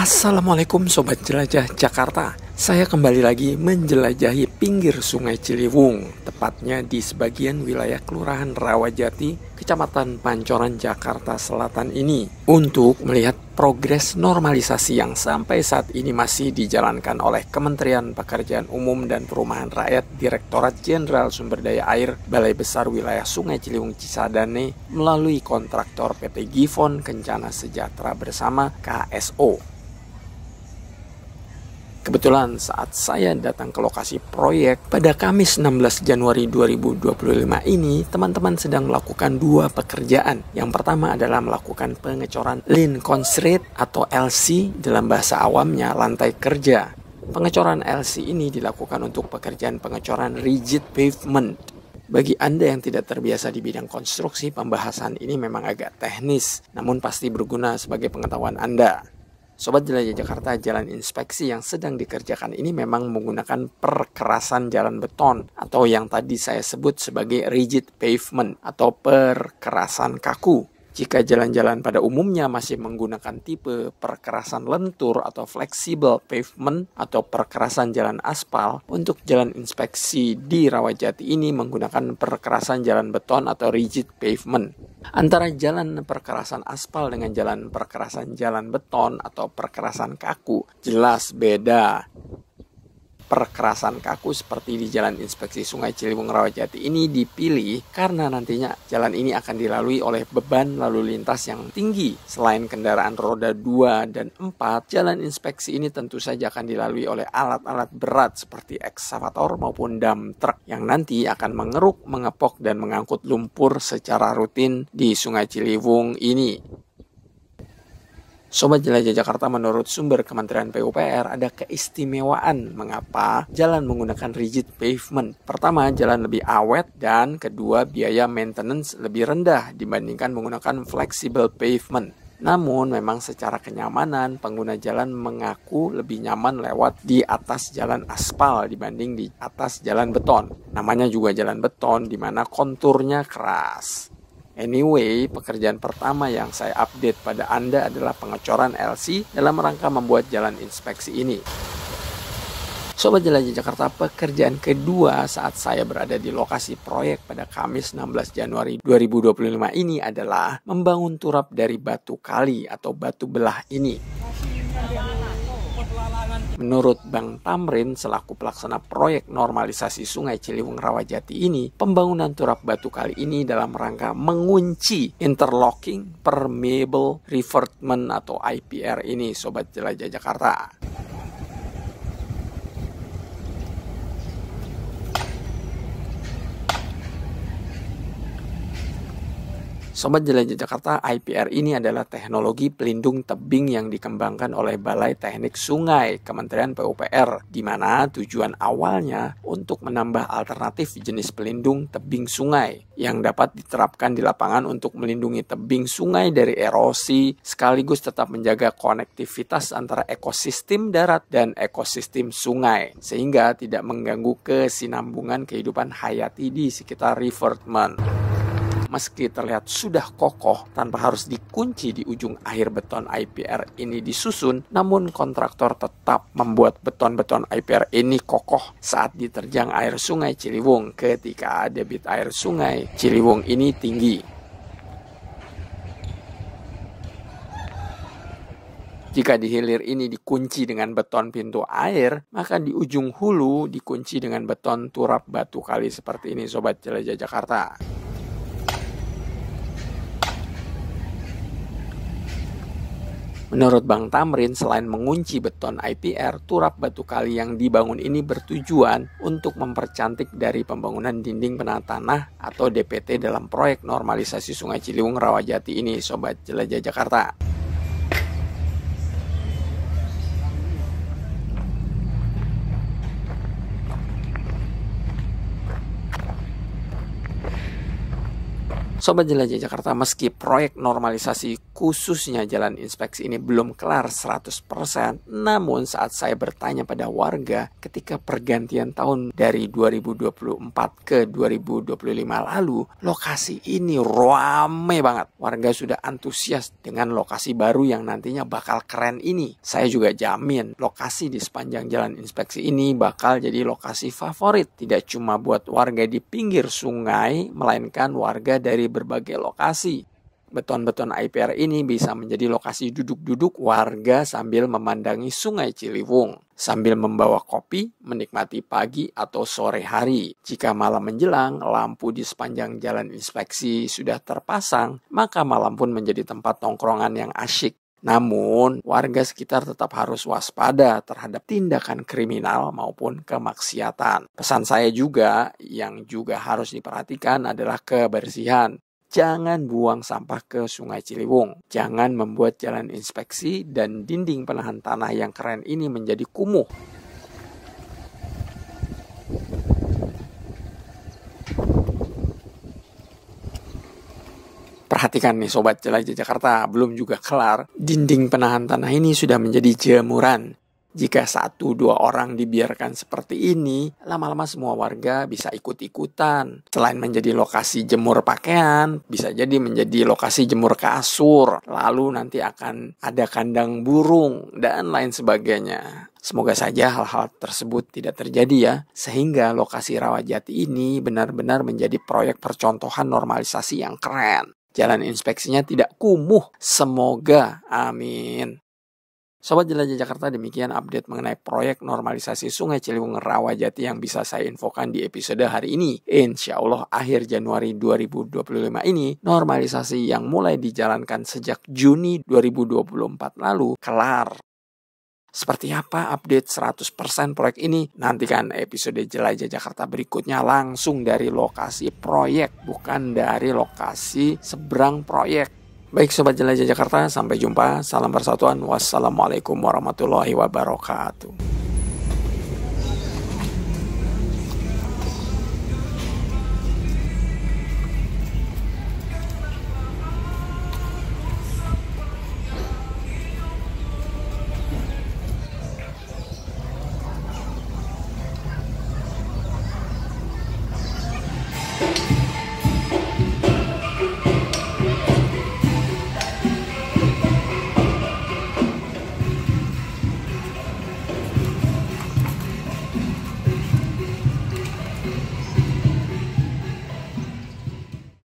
Assalamualaikum Sobat Jelajah Jakarta. Saya kembali lagi menjelajahi pinggir Sungai Ciliwung, tepatnya di sebagian wilayah Kelurahan Rawajati, Kecamatan Pancoran, Jakarta Selatan ini, untuk melihat progres normalisasi yang sampai saat ini masih dijalankan oleh Kementerian Pekerjaan Umum dan Perumahan Rakyat, Direktorat Jenderal Sumber Daya Air, Balai Besar Wilayah Sungai Ciliwung Cisadane, melalui kontraktor PT Gifon Kencana Sejahtera Bersama KSO. Kebetulan saat saya datang ke lokasi proyek pada Kamis 16 Januari 2025 ini, teman-teman sedang melakukan dua pekerjaan. Yang pertama adalah melakukan pengecoran Line Concrete atau LC, dalam bahasa awamnya lantai kerja. Pengecoran LC ini dilakukan untuk pekerjaan pengecoran rigid pavement. Bagi Anda yang tidak terbiasa di bidang konstruksi, pembahasan ini memang agak teknis, namun pasti berguna sebagai pengetahuan Anda. Sobat Jelajah Jakarta, jalan inspeksi yang sedang dikerjakan ini memang menggunakan perkerasan jalan beton atau yang tadi saya sebut sebagai rigid pavement atau perkerasan kaku. Jika jalan-jalan pada umumnya masih menggunakan tipe perkerasan lentur atau flexible pavement atau perkerasan jalan aspal, untuk jalan inspeksi di Rawajati ini menggunakan perkerasan jalan beton atau rigid pavement. Antara jalan perkerasan aspal dengan jalan perkerasan jalan beton atau perkerasan kaku jelas beda. Perkerasan kaku seperti di Jalan Inspeksi Sungai Ciliwung Rawajati ini dipilih karena nantinya jalan ini akan dilalui oleh beban lalu lintas yang tinggi. Selain kendaraan roda 2 dan 4, jalan inspeksi ini tentu saja akan dilalui oleh alat-alat berat seperti ekskavator maupun dump truck yang nanti akan mengeruk, mengepok, dan mengangkut lumpur secara rutin di Sungai Ciliwung ini. Sobat Jelajah Jakarta, menurut sumber Kementerian PUPR ada keistimewaan mengapa jalan menggunakan rigid pavement. Pertama, jalan lebih awet, dan kedua, biaya maintenance lebih rendah dibandingkan menggunakan flexible pavement. Namun memang secara kenyamanan pengguna jalan mengaku lebih nyaman lewat di atas jalan aspal dibanding di atas jalan beton. Namanya juga jalan beton di mana konturnya keras. Anyway, pekerjaan pertama yang saya update pada Anda adalah pengecoran LC dalam rangka membuat jalan inspeksi ini. Sobat Jelajah Jakarta, pekerjaan kedua saat saya berada di lokasi proyek pada Kamis 16 Januari 2025 ini adalah membangun turap dari batu kali atau batu belah ini. Menurut Bang Tamrin selaku pelaksana proyek normalisasi Sungai Ciliwung Rawajati ini, pembangunan turap batu kali ini dalam rangka mengunci interlocking permeable revertment atau IPR ini, Sobat Jelajah Jakarta. Sobat Jelajah Jakarta, IPR ini adalah teknologi pelindung tebing yang dikembangkan oleh Balai Teknik Sungai Kementerian PUPR, di mana tujuan awalnya untuk menambah alternatif jenis pelindung tebing sungai yang dapat diterapkan di lapangan untuk melindungi tebing sungai dari erosi, sekaligus tetap menjaga konektivitas antara ekosistem darat dan ekosistem sungai, sehingga tidak mengganggu kesinambungan kehidupan hayati di sekitar revertment. Meski terlihat sudah kokoh tanpa harus dikunci di ujung akhir beton IPR ini disusun, namun kontraktor tetap membuat beton-beton IPR ini kokoh saat diterjang air Sungai Ciliwung ketika debit air Sungai Ciliwung ini tinggi. Jika di hilir ini dikunci dengan beton pintu air, maka di ujung hulu dikunci dengan beton turap batu kali seperti ini, Sobat Jelajah Jakarta. Menurut Bang Tamrin, selain mengunci beton IPR, turap batu kali yang dibangun ini bertujuan untuk mempercantik dari pembangunan dinding penata tanah atau DPT dalam proyek normalisasi Sungai Ciliwung Rawajati ini, Sobat Jelajah Jakarta. Sobat Jelajah Jakarta, meski proyek normalisasi khususnya jalan inspeksi ini belum kelar 100%, namun saat saya bertanya pada warga ketika pergantian tahun dari 2024 ke 2025 lalu, lokasi ini ramai banget. Warga sudah antusias dengan lokasi baru yang nantinya bakal keren ini. Saya juga jamin lokasi di sepanjang jalan inspeksi ini bakal jadi lokasi favorit. Tidak cuma buat warga di pinggir sungai, melainkan warga dari berbagai lokasi. Beton-beton IPR ini bisa menjadi lokasi duduk-duduk warga sambil memandangi Sungai Ciliwung, sambil membawa kopi, menikmati pagi atau sore hari. Jika malam menjelang, lampu di sepanjang jalan inspeksi sudah terpasang, maka malam pun menjadi tempat nongkrongan yang asyik. Namun, warga sekitar tetap harus waspada terhadap tindakan kriminal maupun kemaksiatan. Pesan saya juga, yang juga harus diperhatikan adalah kebersihan. Jangan buang sampah ke Sungai Ciliwung. Jangan membuat jalan inspeksi dan dinding penahan tanah yang keren ini menjadi kumuh. Perhatikan nih Sobat Jelajah Jakarta, belum juga kelar, dinding penahan tanah ini sudah menjadi jemuran. Jika 1-2 orang dibiarkan seperti ini, lama-lama semua warga bisa ikut-ikutan. Selain menjadi lokasi jemur pakaian, bisa jadi menjadi lokasi jemur kasur. Lalu nanti akan ada kandang burung, dan lain sebagainya. Semoga saja hal-hal tersebut tidak terjadi ya, sehingga lokasi Rawajati ini benar-benar menjadi proyek percontohan normalisasi yang keren. Jalan inspeksinya tidak kumuh, semoga, amin. Sobat Jelajah Jakarta, demikian update mengenai proyek normalisasi Sungai Ciliwung Rawajati yang bisa saya infokan di episode hari ini. Insya Allah akhir Januari 2025 ini, normalisasi yang mulai dijalankan sejak Juni 2024 lalu kelar. Seperti apa update 100% proyek ini? Nantikan episode Jelajah Jakarta berikutnya langsung dari lokasi proyek, bukan dari lokasi seberang proyek. Baik Sobat Jelajah Jakarta, sampai jumpa. Salam persatuan. Wassalamualaikum warahmatullahi wabarakatuh.